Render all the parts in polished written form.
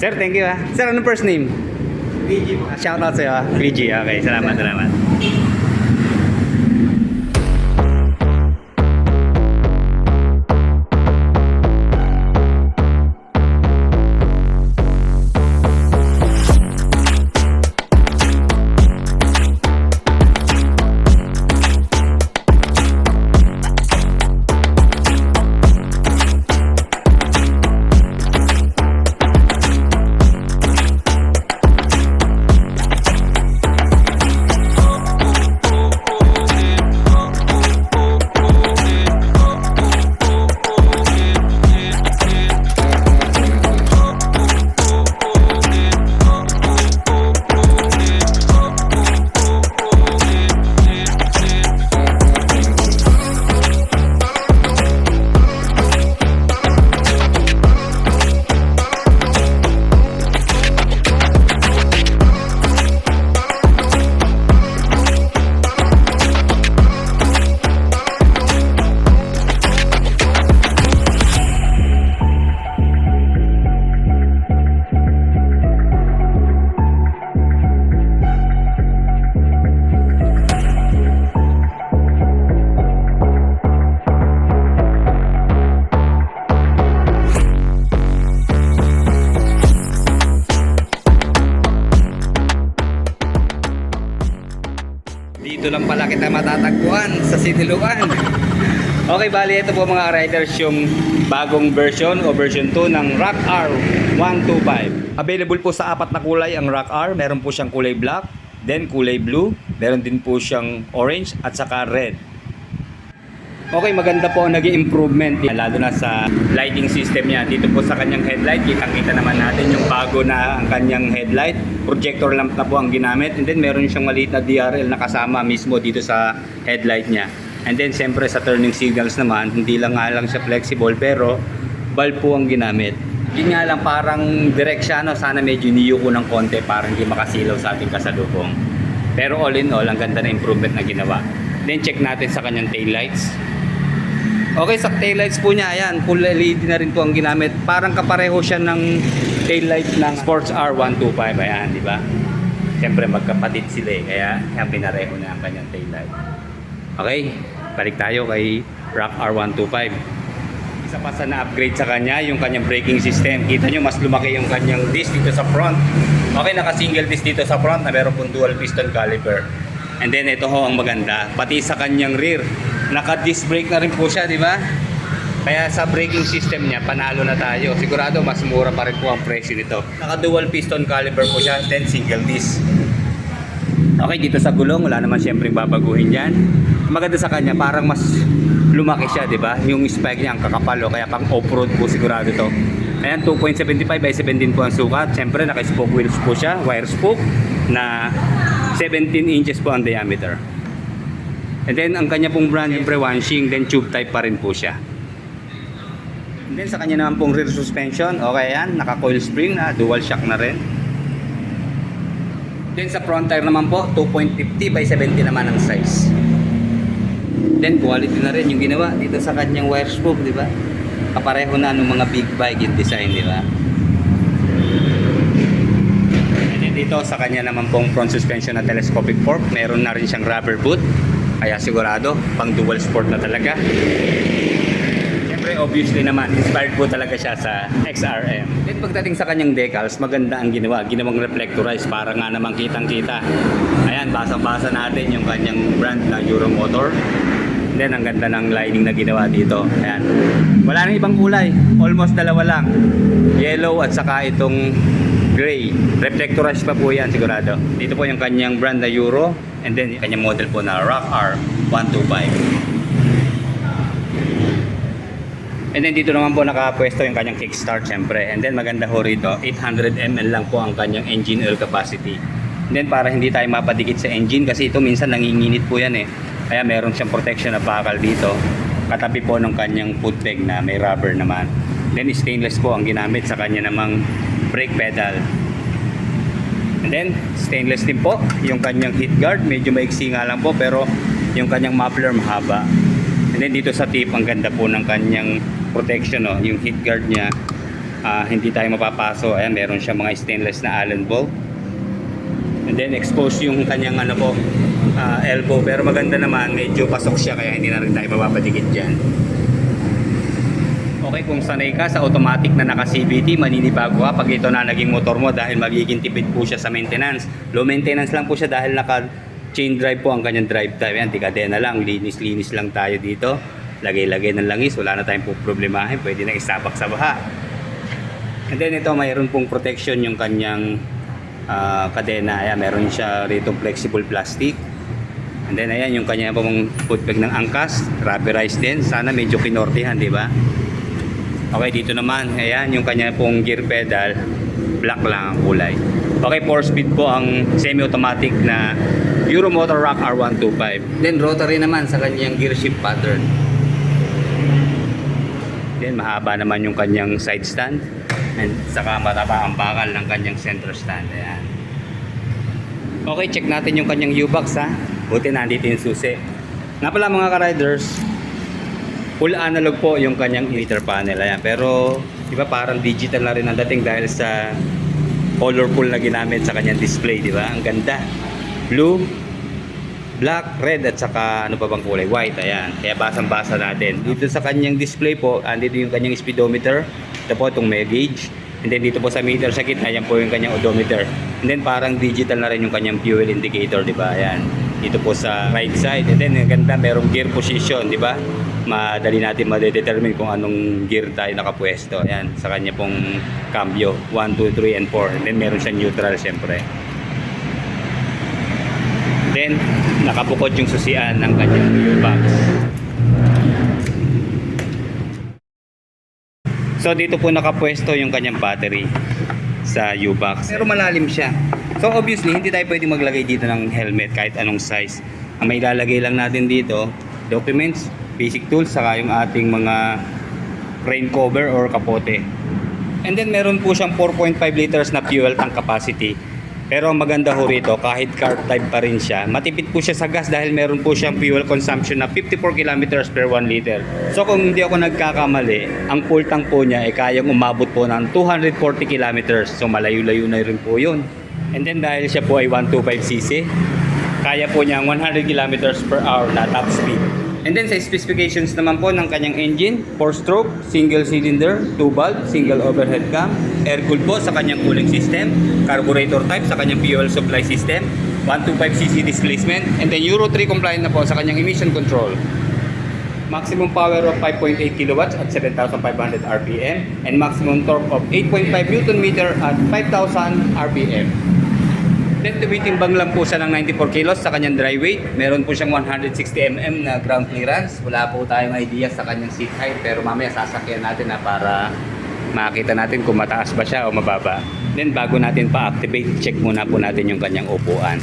Sir, thank you ha. Sir, anong first name? PG po. Shoutout sa'yo ha. PG, okay. Salamat, salamat. Dito lang pala kita matatagpuan sa Siniluan. Okay, bali ito po mga riders yung bagong version o version 2 ng Rock R 125. Available po sa 4 na kulay ang Rock R. Meron po siyang kulay black, then kulay blue, meron din po siyang orange at saka red. Okay, maganda po ang naging improvement lalo na sa lighting system niya. Dito po sa kanyang headlight, kitang-kita naman natin yung bago na ang kanyang headlight. Projector lamp na po ang ginamit, and then meron siyang maliit na DRL na kasama mismo dito sa headlight niya. And then siyempre sa turning signals naman, hindi lang nga lang siya flexible pero bulb po ang ginamit. Yun nga lang parang direct siya, no? Sana medyo niyuko ng konti para hindi makasilaw sa ating kasalubong. Pero all in all, ang ganda na improvement na ginawa. Then check natin sa kanyang taillights. Okay, sa taillights po niya, ayan, full LED na rin po ang ginamit. Parang kapareho siya ng taillight ng Sports R125, ayan, di ba? Siyempre magkapatid sila eh, kaya pinareho na ang kanyang taillight. Okay, balik tayo kay Rock R125. Isa pa sa na-upgrade sa kanya, yung kanyang braking system. Kita nyo, mas lumaki yung kanyang disc dito sa front. Okay, naka-single disc dito sa front na meron pong dual piston caliper. And then ito ho ang maganda, pati sa kanyang rear, naka-disc brake na rin po siya, di ba? Kaya sa braking system niya, panalo na tayo. Sigurado mas mura pa rin po ang presyo nito. Naka-dual piston caliper po siya, then single disc. Okay, dito sa gulong, wala naman siyempre babaguhin dyan. Maganda sa kanya, parang mas lumaki siya, di ba? Yung spike niya ang kakapalo, kaya pang off-road po sigurado to. Ayan, 2.75 by 17 po ang sukat. Siyempre, naka-spoke wheels po siya, wire spoke, na 17 inches po ang diameter. And then, ang kanya pong brand, siyempre, one-shing, then tube type pa rin po siya. And then, sa kanya naman pong rear suspension, okay yan, naka-coil spring na, dual shock na rin. Then, sa front tire naman po, 2.50 by 70 naman ang size. Then, quality na rin yung ginawa dito sa kanyang wire spoke, di ba? Kapareho na ng mga big bike yung design, di ba? And then, dito sa kanya naman pong front suspension na telescopic fork, meron na rin siyang rubber boot. Kaya sigurado, pang dual sport na talaga. Siyempre, obviously naman, inspired po talaga siya sa XRM. Then pagdating sa kanyang decals, maganda ang ginawa. Ginawang reflectorized para nga naman kitang-kita. Ayan, basang-basa natin yung kanyang brand na Euromotor. Then ang ganda ng lining na ginawa dito. Ayan. Wala nang ibang kulay. Almost dalawa lang. Yellow at saka itong gray. Reflectorized pa po yan sigurado. Dito po yung kanyang brand na Euro. And then, kanyang model po na Rock R 125. And then, dito naman po nakapwesto yung kanyang kickstart, syempre. And then, maganda ho rito, 800 ml lang po ang kanyang engine oil capacity. And then, para hindi tayo mapadikit sa engine, kasi ito minsan nanginginit po yan eh. Kaya meron siyang protection na bakal dito. Katabi po ng kanyang foot peg na may rubber naman. Then, stainless po ang ginamit sa kanya namang brake pedal. And then, stainless din po yung kanyang heat guard. Medyo maiksi nga lang po, pero yung kanyang muffler mahaba. And then, dito sa tip, ang ganda po ng kanyang protection, no? Yung heat guard niya. hindi tayo mapapaso. Ayan, meron siya mga stainless na Allen bolt. And then expose yung kanyang elbow, pero maganda naman, medyo pasok siya kaya hindi na rin tayo mapapadikit dyan. Okay, kung sanay ka sa automatic na naka CVT, maninibago ka pag ito na naging motor mo dahil magiging tipid po siya sa maintenance. Low maintenance lang po siya dahil naka chain drive po ang kanyang drive time. Yan, tikadena lang, linis-linis lang tayo dito. Lagay-lagay ng langis, wala na tayong problemahin, pwede na isabak sa baha. And then ito, mayroon pong protection yung kanyang kadena. Ayan, meron siya rito flexible plastic. And then ayan yung kanya pong footpeg ng angkas, rubberized din. Sana medyo kinortehan, di ba? Okay, dito naman, ayan yung kanya pong gear pedal, black lang ang kulay. Okay, 4-speed po ang semi-automatic na Euromotor Rock R125. Then rotary naman sa kanyang gear shift pattern. Then mahaba naman yung kanyang side stand. And saka mataba ang bakal ng kanyang center stand. Ayan. Okay, check natin yung kanyang U-box ha. Buti nandito yung susi. Nga pala mga ka-riders, full analog po yung kanyang meter panel. Ayan. Pero di ba parang digital na rin ang dating dahil sa colorful na ginamit sa kanyang display, di ba? Ang ganda. Blue, black, red at saka ano pa bang kulay? White. Ayan. Kaya basang-basa natin. Dito sa kanyang display po, andito yung kanyang speedometer. Ito po itong may gauge. And then dito po sa meter sa gitna, yan po yung kanyang odometer. And then parang digital na rin yung kanyang fuel indicator, di ba? Ayan. Dito po sa right side. And then ang ganda, merong gear position, di ba? Madali natin ma-determine kung anong gear tayo nakapwesto. Ayan, sa kanya pong cambio. 1, 2, 3, and 4. And then meron siya neutral, syempre. Then, nakabukod yung susian ng kanyang gearbox. So dito po nakapwesto yung kanyang battery sa U-box. Pero malalim siya. So obviously hindi tayo pwedeng maglagay dito ng helmet kahit anong size. Ang may ilalagay lang natin dito, documents, basic tools, saka yung ating mga rain cover or kapote. And then meron po siyang 4.5 liters na fuel tank capacity. Pero ang maganda ho rito, kahit carb type pa rin siya, matipid po siya sa gas dahil meron po siyang fuel consumption na 54 kilometers per 1 liter. So kung hindi ako nagkakamali, ang full tank po niya ay kayang umabot po ng 240 kilometers. So malayo-layo na rin po yun. And then dahil siya po ay 125cc, kaya po niya 100 kilometers per hour na top speed. And then sa specifications naman po ng kanyang engine, 4-stroke, single cylinder, 2-valve, single overhead cam, air-cooled po sa kanyang cooling system, carburetor type sa kanyang fuel supply system, 125cc displacement, and then Euro 3 compliant na po sa kanyang emission control. Maximum power of 5.8 kilowatts at 7,500 RPM, and maximum torque of 8.5 Newton meter at 5,000 RPM. Then tumitimbang lang po siya ng 94 kilos sa kanyang dry weight. Meron po siyang 160 mm na ground clearance. Wala po tayong idea sa kanyang seat height, pero mamaya sasakyan natin na para makita natin kung mataas ba siya o mababa. Then bago natin pa-activate, check muna po natin yung kanyang upuan.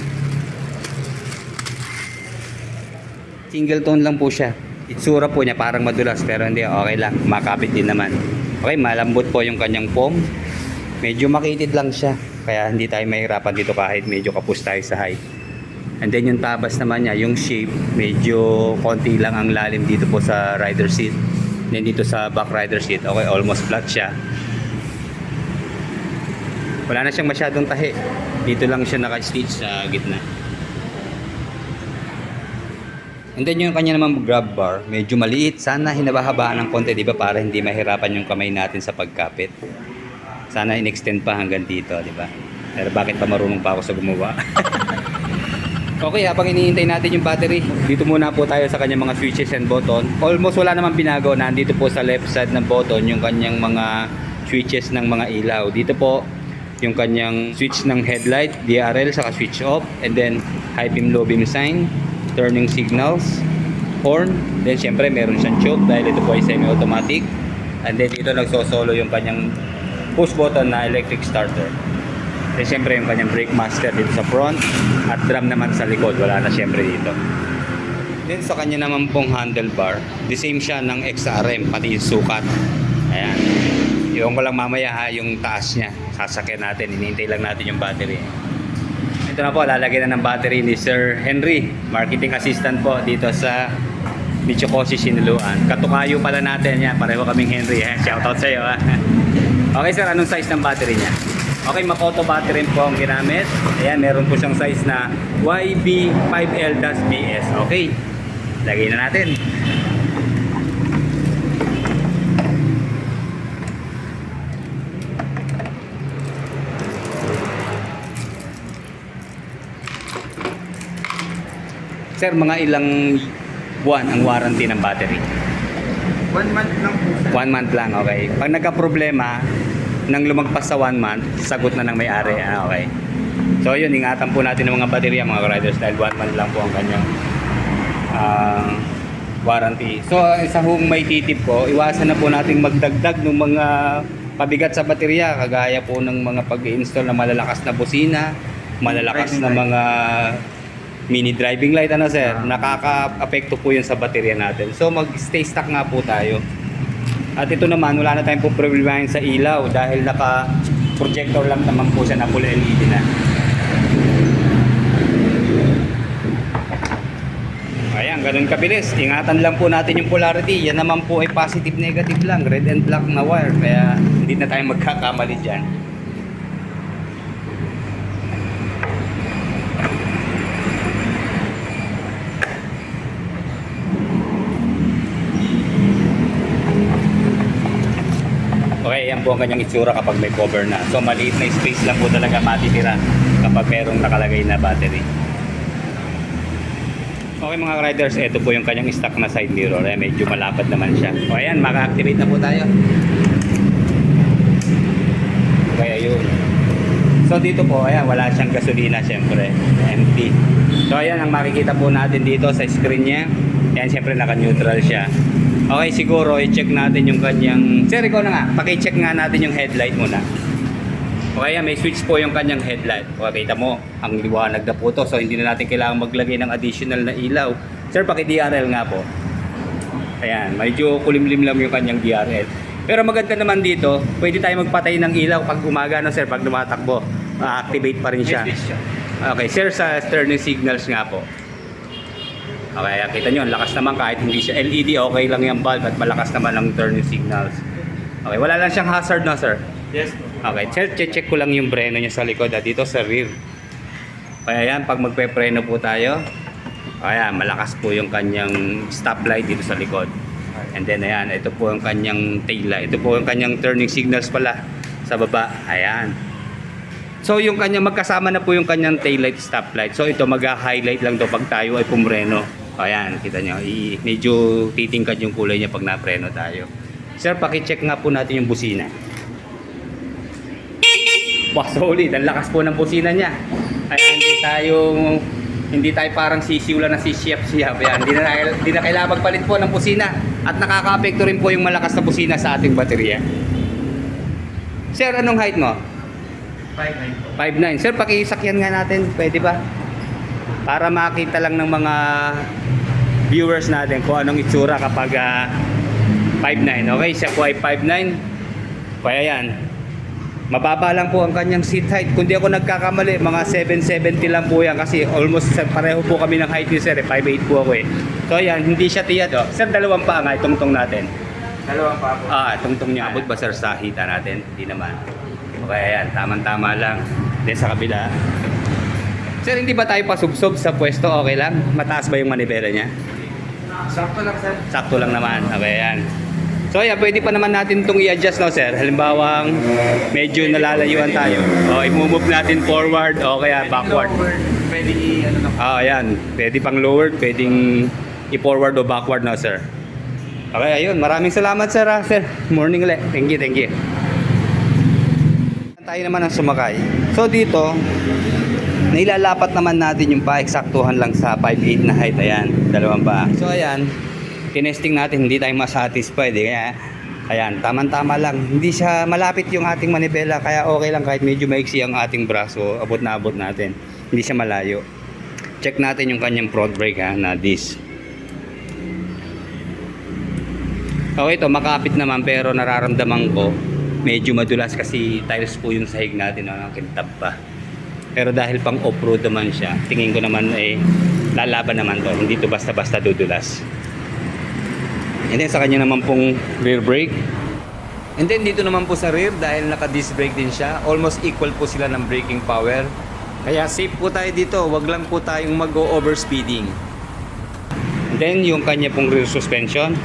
Single tone lang po siya. Itsura po niya parang madulas pero hindi, okay lang. Makapit din naman. Okay, malambot po yung kanyang foam. Medyo makitid lang siya. Kaya hindi tayo mahirapan dito kahit medyo kapos tayo sa height. And then yung tabas naman niya, yung shape, medyo konti lang ang lalim dito po sa rider seat. Then dito sa back rider seat, okay, almost flat siya. Wala na siyang masyadong tahi. Dito lang siya naka-stitch sa gitna. And then yung kanya naman grab bar, medyo maliit. Sana hinabahabaan ng konti, di ba? Para hindi mahirapan yung kamay natin sa pagkapit. Sana in-extend pa hanggang dito, di ba? Pero bakit pa marunong pa ako sa gumawa? Okay, habang iniintay natin yung battery, dito muna po tayo sa kanyang mga switches and button. Almost wala naman binago. Nandito po sa left side ng button yung kanyang mga switches ng mga ilaw. Dito po yung kanyang switch ng headlight, DRL, saka switch off. And then high beam, low beam sign, turning signals, horn. Then syempre meron siyang choke dahil ito po ay semi-automatic. And then dito nagsosolo yung kanyang push button na electric starter. Then syempre yung kanyang brake master dito sa front at drum naman sa likod, wala na syempre dito. Then sa kanya naman pong handlebar, the same siya ng XRM, pati yung sukat. Ayan. Iwan ko lang mamaya ha, yung taas niya. Sasakyan natin, hinihintay lang natin yung battery. Ito na po, lalagyan na ng battery ni Sir Henry, marketing assistant po dito sa Michokoshi Shinuluan. Katukayo pala natin yan, pareho kaming Henry. Shoutout sa iyo ha. Okay sir, anong size ng battery niya? Okay, Makoto battery po ang ginamit. Ayan, meron po siyang size na YB5L-BS. Okay, lagay na natin. Sir, mga ilang buwan ang warranty ng battery? 1 month lang po sir. 1 month lang, okay. Pag nagka-problema, nang lumagpas sa 1 month, sagot na ng may-ari. Okay. So yun, ingatan po natin ng mga baterya mga riders dahil 1 month lang po ang kanyang warranty. So isa hong may titip ko, iwasan na po natin magdagdag ng mga pabigat sa baterya, kagaya po ng mga pag-install na malalakas na busina, malalakas na mga mini driving light, ano sir, nakaka-apekto po yun sa baterya natin. So mag-stay stock nga po tayo. At ito naman, wala na tayong problemahin sa ilaw dahil naka-projector lang naman po siya na full LED na. Ayan, ganun kabilis. Ingatan lang po natin yung polarity. Yan naman po ay positive negative lang, red and black na wire. Kaya hindi na tayo magkakamali dyan. Okay, yan po ang kanyang itsura kapag may cover na. So maliit na space lang po talaga matitira kapag merong nakalagay na battery. Okay mga riders, ito po yung kanyang stock na side mirror. Medyo malapad naman siya. O ayan, maka-activate na po tayo. Okay, ayun. So dito po, ayan, wala siyang gasolina syempre. Empty. So ayan, ang makikita po natin dito sa screen niya. Ayan, syempre naka-neutral siya. Okay, siguro i-check natin yung kanyang... Sir, ikaw na nga, paki-check nga natin yung headlight muna. Okay, may switch po yung kanyang headlight. Okay, kita mo, ang liwanag na po to. So hindi na natin kailangan maglagay ng additional na ilaw. Sir, paki-DRL nga po. Ayan, medyo kulimlim lang yung kanyang DRL. Pero maganda naman dito, pwede tayo magpatay ng ilaw pag umaga, no sir, pag tumatakbo. Activate pa rin siya. Okay, sir, sa turning signals nga po. Okay, kita nyo, ang lakas naman kahit hindi siya LED, okay lang yung bulb at malakas naman ang turning signals. Okay, wala lang siyang hazard na sir. Yes. Okay, sir, check ko lang yung preno niya sa likod at dito sa rear. Kaya yan, pag magpe-preno po tayo, ayan, malakas po yung kanyang stoplight dito sa likod. And then ayan, ito po yung kanyang tail light. Ito po yung kanyang turning signals pala sa baba. Ayan. So yung kanyang magkasama na po yung kanyang tail light, stoplight. So ito mag-highlight lang to pag tayo ay pumreno. Ayan, kita nyo, medyo titingkad yung kulay niya pag napreno tayo. Sir, paki-check nga po natin yung busina. Wow, solid. Ang lakas po ng busina niya. Kaya hindi tayo parang sisiw lang na sisiyap-siyap. Ayan, hindi na kailangan magpalit po ng busina. At nakaka-apekto rin po yung malakas na busina sa ating baterya. Sir, anong height mo? 5'9". 5'9". Sir, pakisakyan nga natin. Pwede ba? Para makita lang ng mga viewers natin kung anong itsura kapag 5'9". Okay, siya po ay 5'9". Kaya yan. Mababa lang po ang kanyang seat height. Kung di ako nagkakamali, mga 770 lang po yan. Kasi almost pareho po kami ng height ni sir. 5'8 po ako eh. So yan, hindi siya tiyad. Oh. Sir, dalawang pa nga itungtong natin. Dalawang pa po. Tungtong niya. Abot ba sir sa hita natin? Hindi naman. Okay, ayan. Tama-tama lang. Then sa kabila. Sir, hindi ba tayo pasubsob sa pwesto? Okay lang? Mataas ba yung manibela niya? Sakto lang sir. Sakto lang naman. Okay, ayan. So ayan, pwede pa naman natin itong i-adjust, no sir? Halimbawa, medyo nalalayuan tayo. O, i-move natin forward o kaya backward. Pwede i-ano lang. Ayan. Pwede pang lower, pwedeng i-forward o backward, no sir? Okay, ayun. Maraming salamat sir. Sir, morning ulit. Thank you, thank you. Tayo naman ang sumakay. So dito, nailalapat naman natin yung pa-eksaktuhan lang sa 5'8 na height. Ayan, dalawang pa. So ayan, tinesting natin, hindi tayo masatisfied eh. Kaya, ayan, tamang-tama lang. Hindi siya malapit yung ating manibela, kaya okay lang kahit medyo maiksi ang ating braso. Abot na abot natin. Hindi siya malayo. Check natin yung kanyang front brake ha, na disc. Okay, ito makapit naman pero nararamdaman ko medyo madulas kasi tiles po yung sahig natin, ang kintab pa. Pero dahil pang off-road naman siya, tingin ko naman lalaban naman to. Hindi to basta-basta dudulas. And then sa kanya naman pong rear brake. And then dito naman po sa rear, dahil naka-disc brake din siya, almost equal po sila ng braking power. Kaya safe po tayo dito, wag lang po tayong mag-overspeeding. And then yung kanya pong rear suspension.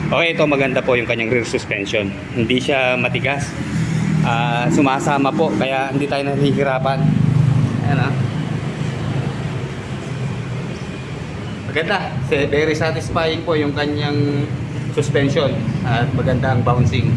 Okay, ito maganda po yung kanyang rear suspension. Hindi siya matigas. Sumasama po, kaya hindi tayo nahihirapan. Ayan ah. Maganda. Very satisfying po yung kanyang suspension at maganda ang bouncing.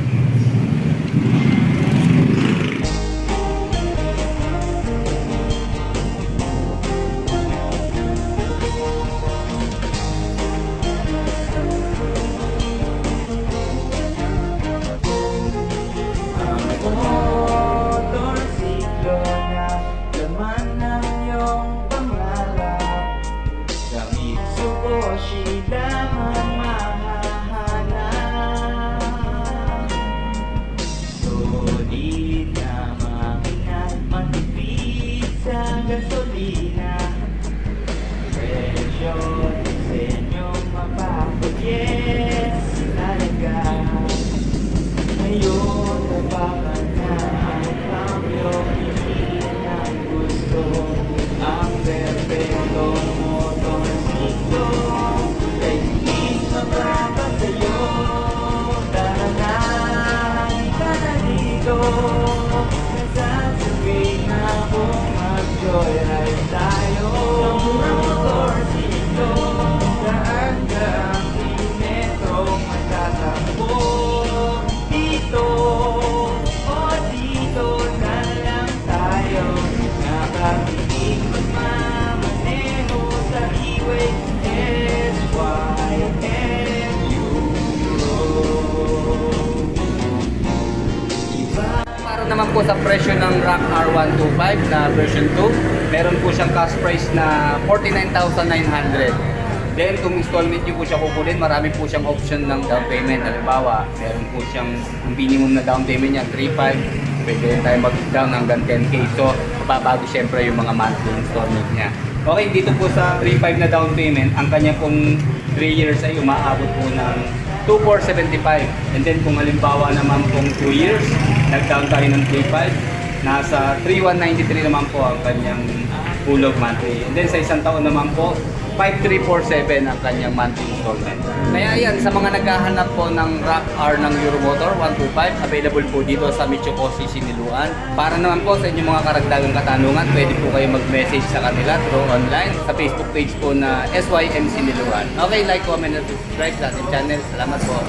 Motorsiklo na laman ng iyong pangarap. Gamit Suboshi lamang mahahanap. Solid na makina, matipid sa gasolina. Presyo, disenyo, mapapag-yes talaga. Ngayon nabakan na ang cambio, hindi na gusto ang perfecto motorsiklo. Kay hindi mababa sa'yo, tara na, halika na dito. Nasasabihin na kung mag-joyride tayo. Ang motorsiklo, saan ka ang kilometrong matatakbo? Dito, o dito na lang tayo. Nakapiling magmamaneho sa highway SYMU Road. Para naman po sa presyo ng Rock R125 na version 2, meron po siyang cash price na 49,900. Then kung installment nyo po siya kukunin, marami po siyang option ng down payment. Halimbawa, meron po siyang ang minimum na down payment niya 3,500. Pwede rin tayo mag-down hanggang 10K. So, mababago syempre yung mga monthly installment niya. Okay, dito po sa 3,500 na down payment, ang kanya pong 3 years ay umaabot po ng 2,475. And then kung halimbawa naman pong 2 years, nag-down tayo ng 3,500, nasa 3,193 naman po ang kanyang hulog monthly. And then sa isang taon naman po, 5,347 ang kanyang monthly installment. Kaya yan, sa mga naghahanap po ng Rock R ng Euromotor 125, available po dito sa Michocosi, Siniluan. Para naman po sa inyong mga karagdagang katanungan, pwede po kayo mag-message sa kanila through online sa Facebook page po na SYM Siniluan. Okay, like, comment, and subscribe sa ating channel. Salamat po.